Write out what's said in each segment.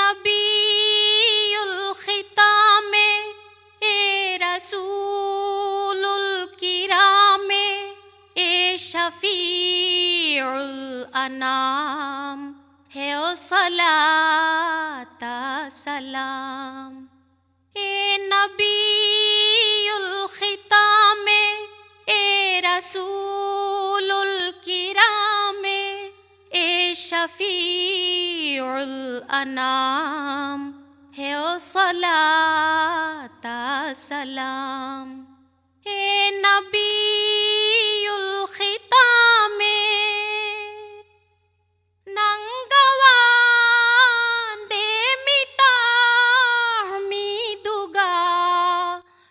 नबीउल खिताम ए रसूलुल किराम ए शफीउल अनाम है ओ सलाता सलाम। ए नबीउल खिताम ए रसूलुल किराम ए शफीउल अनाम है ओ सलाता सलाम। ए नबीउल खिताम नंगवान देमिता हमीदुगा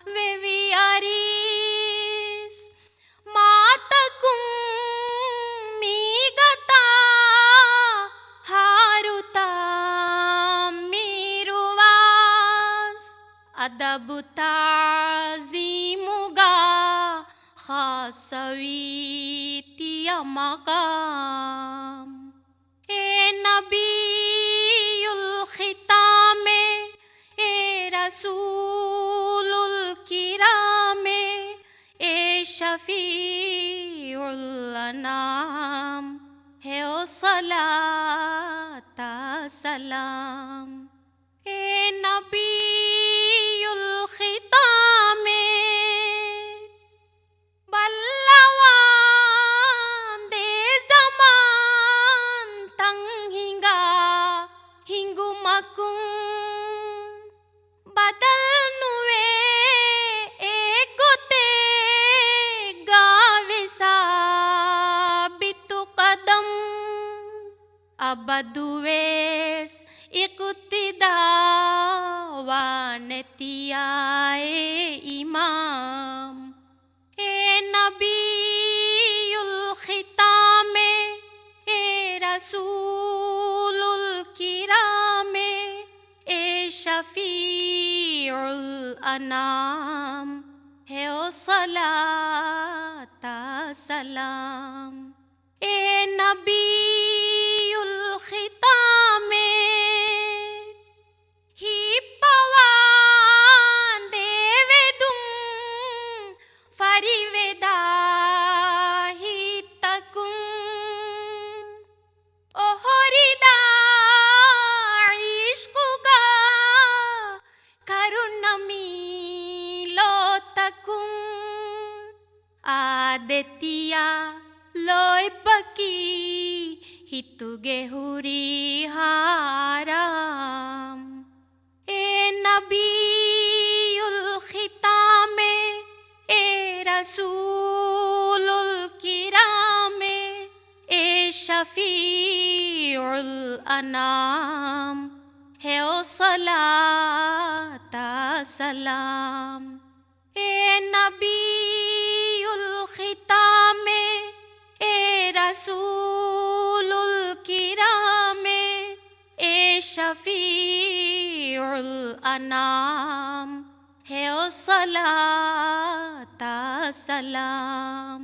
वेवी अरीस मातकुम मीगता हारुता मीरुवास अदबुता ज़ीमुगा खासवीतिया मकाम। ए नबीउल खिताम ए रसूलुल किराम ए शफीउल अनाम है ओ सलाता सलाम। ए नबीउल खिताम बल्लवान दे ज़मान तंग हिंगा हिंगु मकुम बदल नुवे एगोते गाविसा बितु कदम अबदुवेस इकुतिदा वानतियाए इमाम। ए नबीउल खिताम ए रसूलुल किराम ए शफीउल अनाम है ओ सलाता सलाम। ए नबीउल खिताम ही पवान देवेदुम फरिवेदा ही तकुम ओहरिदा इश्कुगा करुणमी लो तकुम आदतिया लोय पकी हितुगे हुरी हाराम। ए नबीउल खिताम ए रसूलुल किराम ए शफीउल अनाम है ओ सलाता सलाम। ए नबीउल खिताम ए रसूलुल किराम ए शफीउल अनाम है ओ सलाता सलाम।